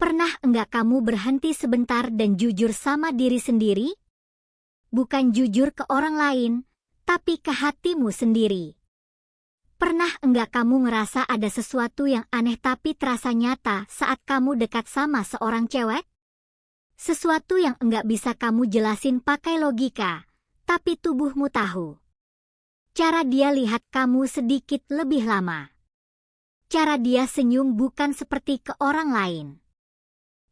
Pernah enggak kamu berhenti sebentar dan jujur sama diri sendiri? Bukan jujur ke orang lain, tapi ke hatimu sendiri. Pernah enggak kamu ngerasa ada sesuatu yang aneh tapi terasa nyata saat kamu dekat sama seorang cewek? Sesuatu yang enggak bisa kamu jelasin pakai logika, tapi tubuhmu tahu. Cara dia lihat kamu sedikit lebih lama. Cara dia senyum bukan seperti ke orang lain.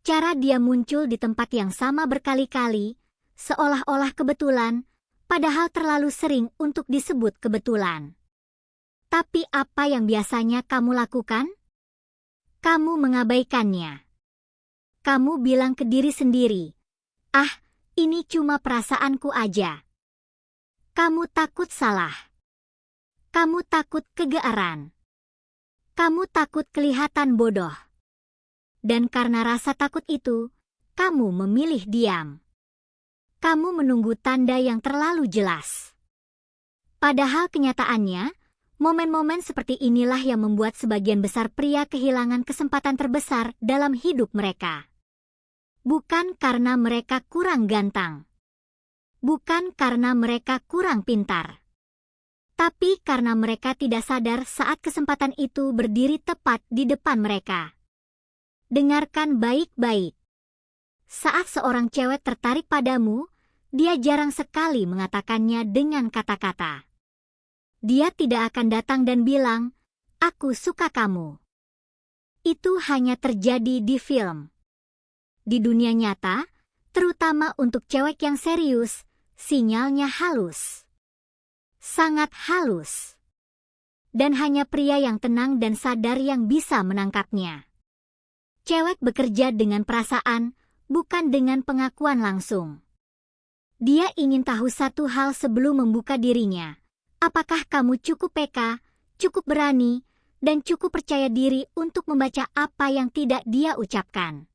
Cara dia muncul di tempat yang sama berkali-kali, seolah-olah kebetulan, padahal terlalu sering untuk disebut kebetulan. Tapi apa yang biasanya kamu lakukan? Kamu mengabaikannya. Kamu bilang ke diri sendiri, "Ah, ini cuma perasaanku aja." Kamu takut salah. Kamu takut kegeeran. Kamu takut kelihatan bodoh. Dan karena rasa takut itu, kamu memilih diam. Kamu menunggu tanda yang terlalu jelas. Padahal kenyataannya, momen-momen seperti inilah yang membuat sebagian besar pria kehilangan kesempatan terbesar dalam hidup mereka. Bukan karena mereka kurang ganteng. Bukan karena mereka kurang pintar. Tapi karena mereka tidak sadar saat kesempatan itu berdiri tepat di depan mereka. Dengarkan baik-baik. Saat seorang cewek tertarik padamu, dia jarang sekali mengatakannya dengan kata-kata. Dia tidak akan datang dan bilang, "Aku suka kamu." Itu hanya terjadi di film. Di dunia nyata, terutama untuk cewek yang serius, sinyalnya halus. Sangat halus. Dan hanya pria yang tenang dan sadar yang bisa menangkapnya. Cewek bekerja dengan perasaan, bukan dengan pengakuan langsung. Dia ingin tahu satu hal sebelum membuka dirinya. Apakah kamu cukup peka, cukup berani, dan cukup percaya diri untuk membaca apa yang tidak dia ucapkan?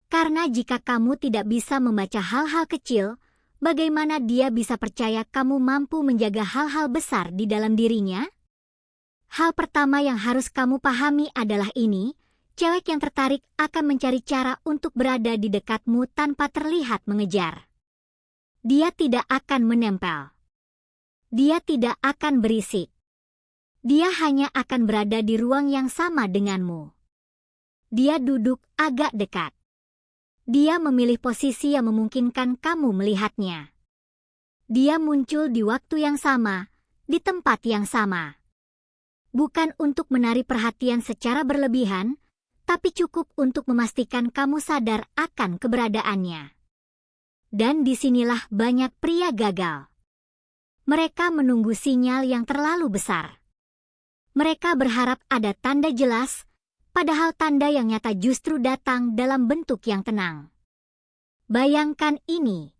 Karena jika kamu tidak bisa membaca hal-hal kecil, bagaimana dia bisa percaya kamu mampu menjaga hal-hal besar di dalam dirinya? Hal pertama yang harus kamu pahami adalah ini. Cewek yang tertarik akan mencari cara untuk berada di dekatmu tanpa terlihat mengejar. Dia tidak akan menempel. Dia tidak akan berisik. Dia hanya akan berada di ruang yang sama denganmu. Dia duduk agak dekat. Dia memilih posisi yang memungkinkan kamu melihatnya. Dia muncul di waktu yang sama, di tempat yang sama. Bukan untuk menarik perhatian secara berlebihan, tapi cukup untuk memastikan kamu sadar akan keberadaannya. Dan disinilah banyak pria gagal. Mereka menunggu sinyal yang terlalu besar. Mereka berharap ada tanda jelas, padahal tanda yang nyata justru datang dalam bentuk yang tenang. Bayangkan ini.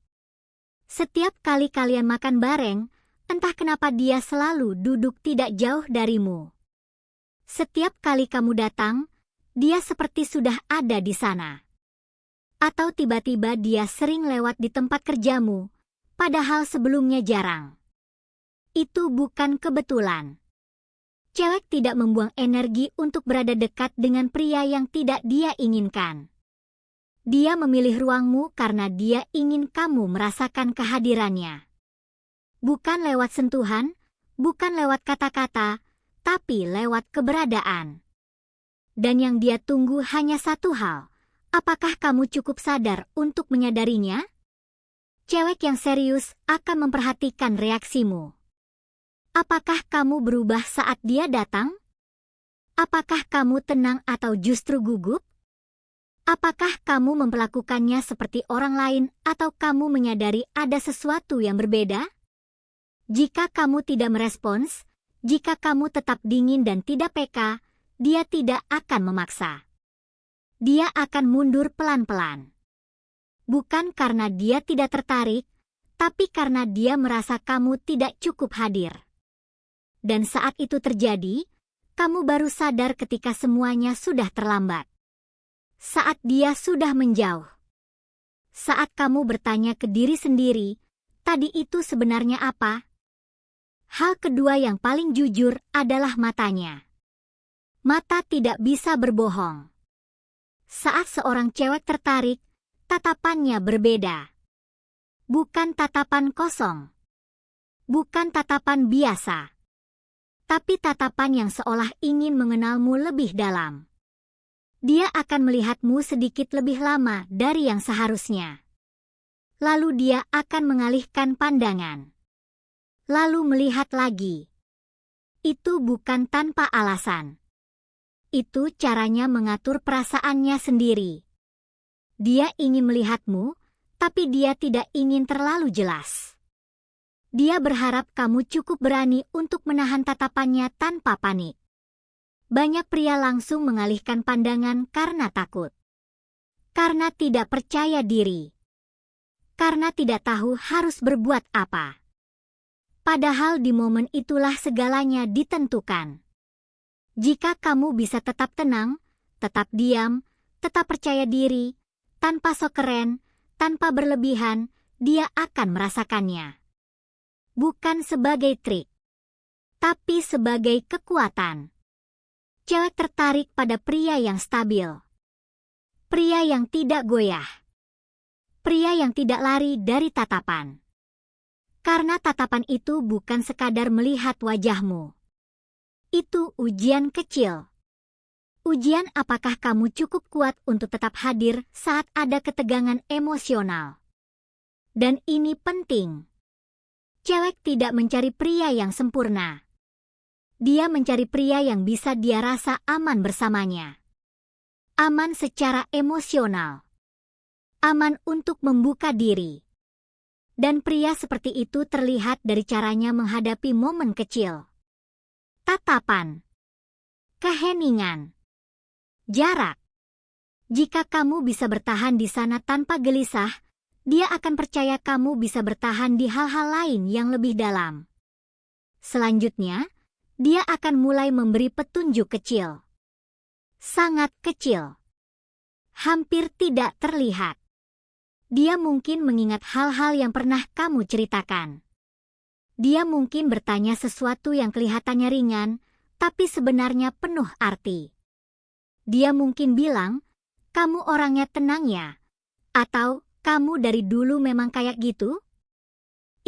Setiap kali kalian makan bareng, entah kenapa dia selalu duduk tidak jauh darimu. Setiap kali kamu datang, dia seperti sudah ada di sana. Atau tiba-tiba dia sering lewat di tempat kerjamu, padahal sebelumnya jarang. Itu bukan kebetulan. Cewek tidak membuang energi untuk berada dekat dengan pria yang tidak dia inginkan. Dia memilih ruangmu karena dia ingin kamu merasakan kehadirannya. Bukan lewat sentuhan, bukan lewat kata-kata, tapi lewat keberadaan. Dan yang dia tunggu hanya satu hal. Apakah kamu cukup sadar untuk menyadarinya? Cewek yang serius akan memperhatikan reaksimu. Apakah kamu berubah saat dia datang? Apakah kamu tenang atau justru gugup? Apakah kamu memperlakukannya seperti orang lain atau kamu menyadari ada sesuatu yang berbeda? Jika kamu tidak merespons, jika kamu tetap dingin dan tidak peka, dia tidak akan memaksa. Dia akan mundur pelan-pelan. Bukan karena dia tidak tertarik, tapi karena dia merasa kamu tidak cukup hadir. Dan saat itu terjadi, kamu baru sadar ketika semuanya sudah terlambat. Saat dia sudah menjauh. Saat kamu bertanya ke diri sendiri, tadi itu sebenarnya apa? Hal kedua yang paling jujur adalah matanya. Mata tidak bisa berbohong. Saat seorang cewek tertarik, tatapannya berbeda. Bukan tatapan kosong. Bukan tatapan biasa. Tapi tatapan yang seolah ingin mengenalmu lebih dalam. Dia akan melihatmu sedikit lebih lama dari yang seharusnya. Lalu dia akan mengalihkan pandangan. Lalu melihat lagi. Itu bukan tanpa alasan. Itu caranya mengatur perasaannya sendiri. Dia ingin melihatmu, tapi dia tidak ingin terlalu jelas. Dia berharap kamu cukup berani untuk menahan tatapannya tanpa panik. Banyak pria langsung mengalihkan pandangan karena takut. Karena tidak percaya diri. Karena tidak tahu harus berbuat apa. Padahal di momen itulah segalanya ditentukan. Jika kamu bisa tetap tenang, tetap diam, tetap percaya diri, tanpa sok keren, tanpa berlebihan, dia akan merasakannya. Bukan sebagai trik, tapi sebagai kekuatan. Cewek tertarik pada pria yang stabil. Pria yang tidak goyah. Pria yang tidak lari dari tatapan. Karena tatapan itu bukan sekadar melihat wajahmu. Itu ujian kecil. Ujian apakah kamu cukup kuat untuk tetap hadir saat ada ketegangan emosional. Dan ini penting. Cewek tidak mencari pria yang sempurna. Dia mencari pria yang bisa dia rasa aman bersamanya. Aman secara emosional. Aman untuk membuka diri. Dan pria seperti itu terlihat dari caranya menghadapi momen kecil. Tatapan. Keheningan. Jarak. Jika kamu bisa bertahan di sana tanpa gelisah, dia akan percaya kamu bisa bertahan di hal-hal lain yang lebih dalam. Selanjutnya, dia akan mulai memberi petunjuk kecil. Sangat kecil. Hampir tidak terlihat. Dia mungkin mengingat hal-hal yang pernah kamu ceritakan. Dia mungkin bertanya sesuatu yang kelihatannya ringan, tapi sebenarnya penuh arti. Dia mungkin bilang, "Kamu orangnya tenang ya?" Atau, "Kamu dari dulu memang kayak gitu?"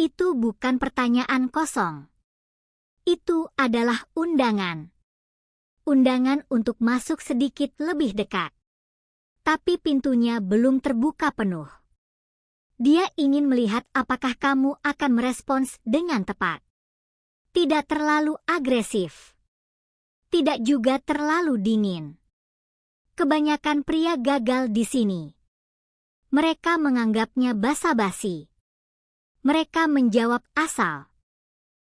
Itu bukan pertanyaan kosong. Itu adalah undangan. Undangan untuk masuk sedikit lebih dekat. Tapi pintunya belum terbuka penuh. Dia ingin melihat apakah kamu akan merespons dengan tepat. Tidak terlalu agresif. Tidak juga terlalu dingin. Kebanyakan pria gagal di sini. Mereka menganggapnya basa-basi. Mereka menjawab asal.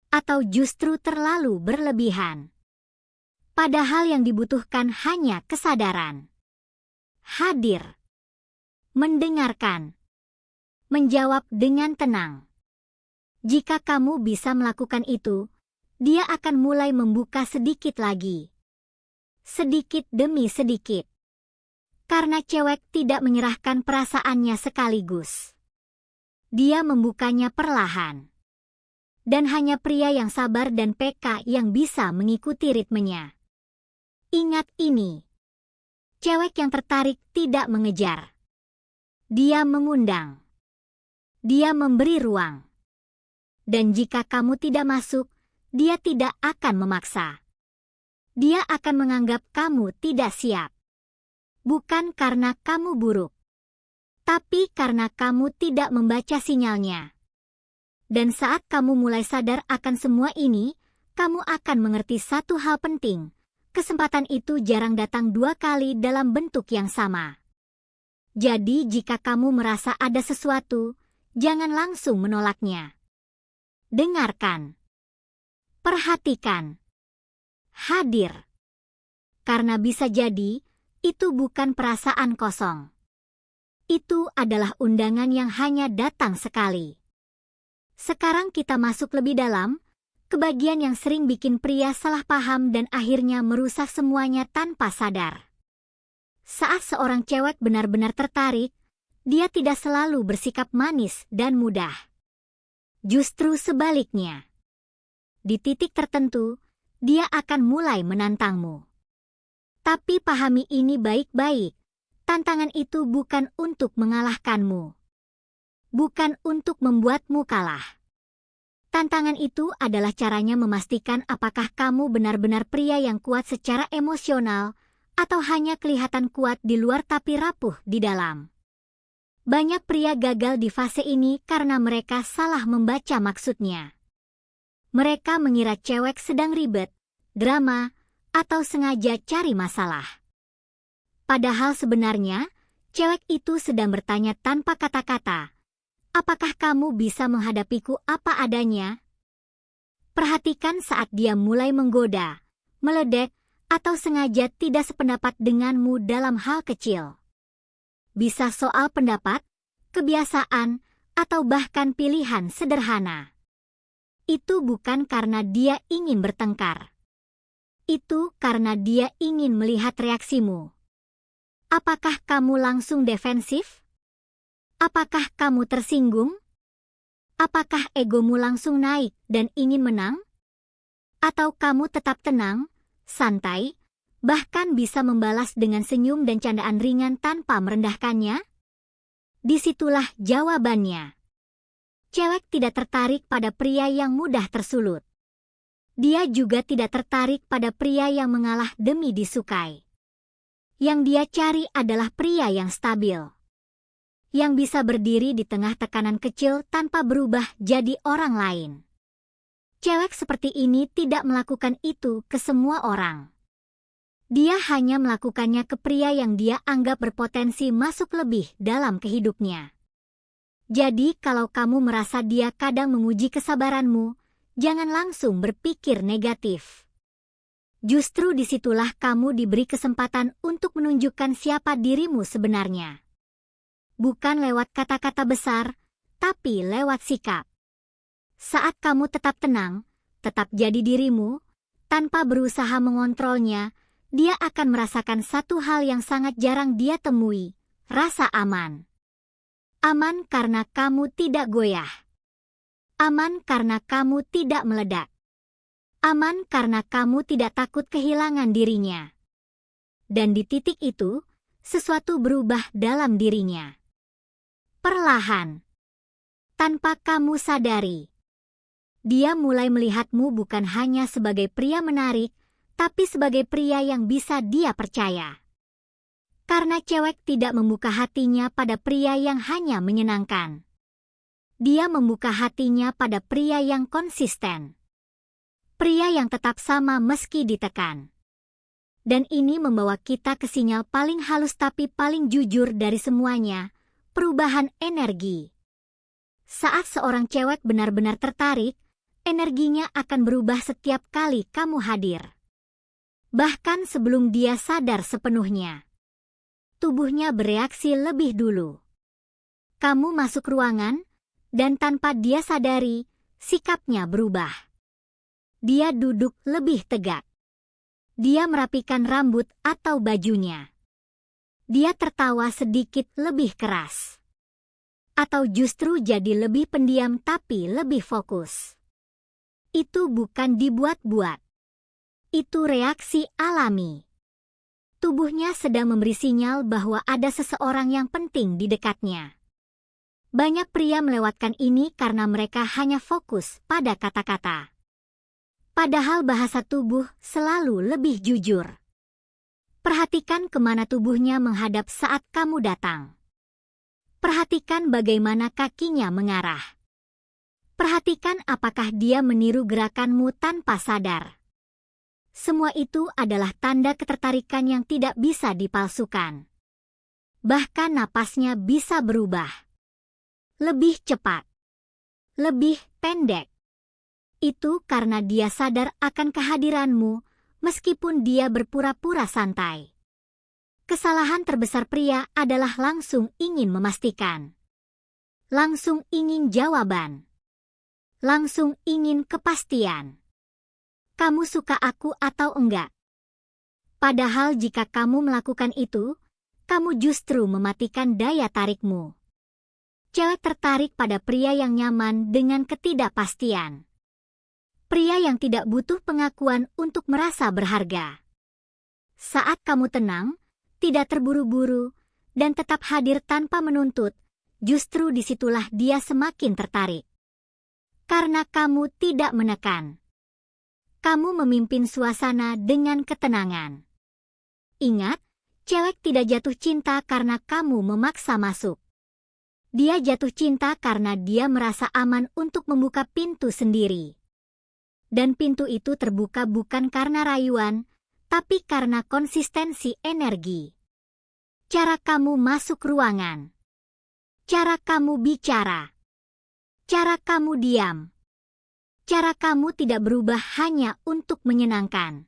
Atau justru terlalu berlebihan. Padahal yang dibutuhkan hanya kesadaran. Hadir. Mendengarkan. Menjawab dengan tenang. Jika kamu bisa melakukan itu, dia akan mulai membuka sedikit lagi. Sedikit demi sedikit. Karena cewek tidak menyerahkan perasaannya sekaligus. Dia membukanya perlahan. Dan hanya pria yang sabar dan peka yang bisa mengikuti ritmenya. Ingat ini. Cewek yang tertarik tidak mengejar. Dia mengundang. Dia memberi ruang. Dan jika kamu tidak masuk, dia tidak akan memaksa. Dia akan menganggap kamu tidak siap. Bukan karena kamu buruk, tapi karena kamu tidak membaca sinyalnya. Dan saat kamu mulai sadar akan semua ini, kamu akan mengerti satu hal penting. Kesempatan itu jarang datang dua kali dalam bentuk yang sama. Jadi jika kamu merasa ada sesuatu, jangan langsung menolaknya. Dengarkan. Perhatikan. Hadir. Karena bisa jadi, itu bukan perasaan kosong. Itu adalah undangan yang hanya datang sekali. Sekarang kita masuk lebih dalam, ke bagian yang sering bikin pria salah paham dan akhirnya merusak semuanya tanpa sadar. Saat seorang cewek benar-benar tertarik, dia tidak selalu bersikap manis dan mudah. Justru sebaliknya. Di titik tertentu, dia akan mulai menantangmu. Tapi pahami ini baik-baik. Tantangan itu bukan untuk mengalahkanmu. Bukan untuk membuatmu kalah. Tantangan itu adalah caranya memastikan apakah kamu benar-benar pria yang kuat secara emosional atau hanya kelihatan kuat di luar tapi rapuh di dalam. Banyak pria gagal di fase ini karena mereka salah membaca maksudnya. Mereka mengira cewek sedang ribet, drama, atau sengaja cari masalah. Padahal sebenarnya, cewek itu sedang bertanya tanpa kata-kata, "Apakah kamu bisa menghadapiku apa adanya?" Perhatikan saat dia mulai menggoda, meledek, atau sengaja tidak sependapat denganmu dalam hal kecil. Bisa soal pendapat, kebiasaan, atau bahkan pilihan sederhana. Itu bukan karena dia ingin bertengkar. Itu karena dia ingin melihat reaksimu. Apakah kamu langsung defensif? Apakah kamu tersinggung? Apakah egomu langsung naik dan ingin menang? Atau kamu tetap tenang, santai, bahkan bisa membalas dengan senyum dan candaan ringan tanpa merendahkannya? Disitulah jawabannya. Cewek tidak tertarik pada pria yang mudah tersulut. Dia juga tidak tertarik pada pria yang mengalah demi disukai. Yang dia cari adalah pria yang stabil. Yang bisa berdiri di tengah tekanan kecil tanpa berubah jadi orang lain. Cewek seperti ini tidak melakukan itu ke semua orang. Dia hanya melakukannya ke pria yang dia anggap berpotensi masuk lebih dalam kehidupnya. Jadi kalau kamu merasa dia kadang menguji kesabaranmu, jangan langsung berpikir negatif. Justru disitulah kamu diberi kesempatan untuk menunjukkan siapa dirimu sebenarnya. Bukan lewat kata-kata besar, tapi lewat sikap. Saat kamu tetap tenang, tetap jadi dirimu, tanpa berusaha mengontrolnya, dia akan merasakan satu hal yang sangat jarang dia temui, rasa aman. Aman karena kamu tidak goyah. Aman karena kamu tidak meledak. Aman karena kamu tidak takut kehilangan dirinya. Dan di titik itu, sesuatu berubah dalam dirinya. Perlahan. Tanpa kamu sadari. Dia mulai melihatmu bukan hanya sebagai pria menarik, tapi sebagai pria yang bisa dia percaya. Karena cewek tidak membuka hatinya pada pria yang hanya menyenangkan. Dia membuka hatinya pada pria yang konsisten. Pria yang tetap sama meski ditekan. Dan ini membawa kita ke sinyal paling halus tapi paling jujur dari semuanya, perubahan energi. Saat seorang cewek benar-benar tertarik, energinya akan berubah setiap kali kamu hadir. Bahkan sebelum dia sadar sepenuhnya. Tubuhnya bereaksi lebih dulu. Kamu masuk ruangan, dan tanpa dia sadari, sikapnya berubah. Dia duduk lebih tegak. Dia merapikan rambut atau bajunya. Dia tertawa sedikit lebih keras. Atau justru jadi lebih pendiam tapi lebih fokus. Itu bukan dibuat-buat. Itu reaksi alami. Tubuhnya sedang memberi sinyal bahwa ada seseorang yang penting di dekatnya. Banyak pria melewatkan ini karena mereka hanya fokus pada kata-kata. Padahal bahasa tubuh selalu lebih jujur. Perhatikan kemana tubuhnya menghadap saat kamu datang. Perhatikan bagaimana kakinya mengarah. Perhatikan apakah dia meniru gerakanmu tanpa sadar. Semua itu adalah tanda ketertarikan yang tidak bisa dipalsukan. Bahkan napasnya bisa berubah. Lebih cepat. Lebih pendek. Itu karena dia sadar akan kehadiranmu, meskipun dia berpura-pura santai. Kesalahan terbesar pria adalah langsung ingin memastikan. Langsung ingin jawaban. Langsung ingin kepastian. Kamu suka aku atau enggak? Padahal jika kamu melakukan itu, kamu justru mematikan daya tarikmu. Cewek tertarik pada pria yang nyaman dengan ketidakpastian. Pria yang tidak butuh pengakuan untuk merasa berharga. Saat kamu tenang, tidak terburu-buru, dan tetap hadir tanpa menuntut, justru disitulah dia semakin tertarik. Karena kamu tidak menekan. Kamu memimpin suasana dengan ketenangan. Ingat, cewek tidak jatuh cinta karena kamu memaksa masuk. Dia jatuh cinta karena dia merasa aman untuk membuka pintu sendiri. Dan pintu itu terbuka bukan karena rayuan, tapi karena konsistensi energi. Cara kamu masuk ruangan. Cara kamu bicara. Cara kamu diam. Cara kamu tidak berubah hanya untuk menyenangkan.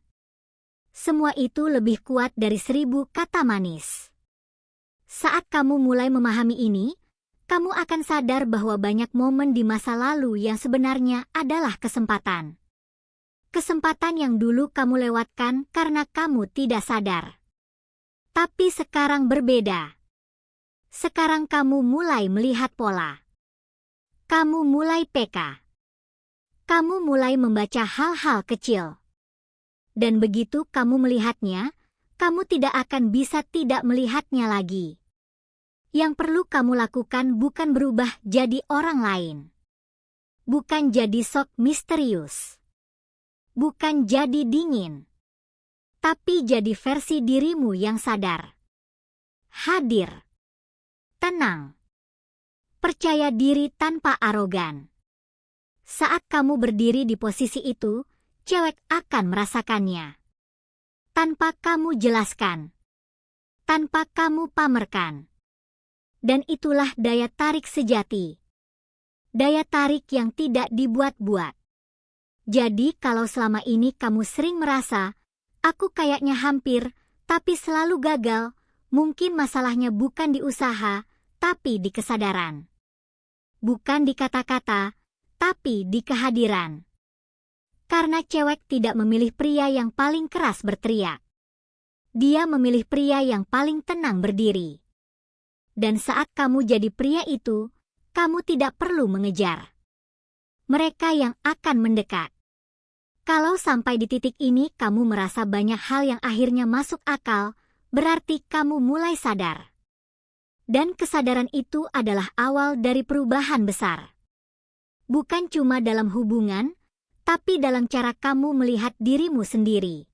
Semua itu lebih kuat dari 1000 kata manis. Saat kamu mulai memahami ini, kamu akan sadar bahwa banyak momen di masa lalu yang sebenarnya adalah kesempatan. Kesempatan yang dulu kamu lewatkan karena kamu tidak sadar. Tapi sekarang berbeda. Sekarang kamu mulai melihat pola. Kamu mulai peka. Kamu mulai membaca hal-hal kecil. Dan begitu kamu melihatnya, kamu tidak akan bisa tidak melihatnya lagi. Yang perlu kamu lakukan bukan berubah jadi orang lain. Bukan jadi sok misterius. Bukan jadi dingin. Tapi jadi versi dirimu yang sadar. Hadir. Tenang. Percaya diri tanpa arogan. Saat kamu berdiri di posisi itu, cewek akan merasakannya. Tanpa kamu jelaskan. Tanpa kamu pamerkan. Dan itulah daya tarik sejati. Daya tarik yang tidak dibuat-buat. Jadi kalau selama ini kamu sering merasa, aku kayaknya hampir, tapi selalu gagal, mungkin masalahnya bukan di usaha, tapi di kesadaran. Bukan di kata-kata, tapi di kehadiran. Karena cewek tidak memilih pria yang paling keras berteriak. Dia memilih pria yang paling tenang berdiri. Dan saat kamu jadi pria itu, kamu tidak perlu mengejar. Mereka yang akan mendekat. Kalau sampai di titik ini kamu merasa banyak hal yang akhirnya masuk akal, berarti kamu mulai sadar. Dan kesadaran itu adalah awal dari perubahan besar. Bukan cuma dalam hubungan, tapi dalam cara kamu melihat dirimu sendiri.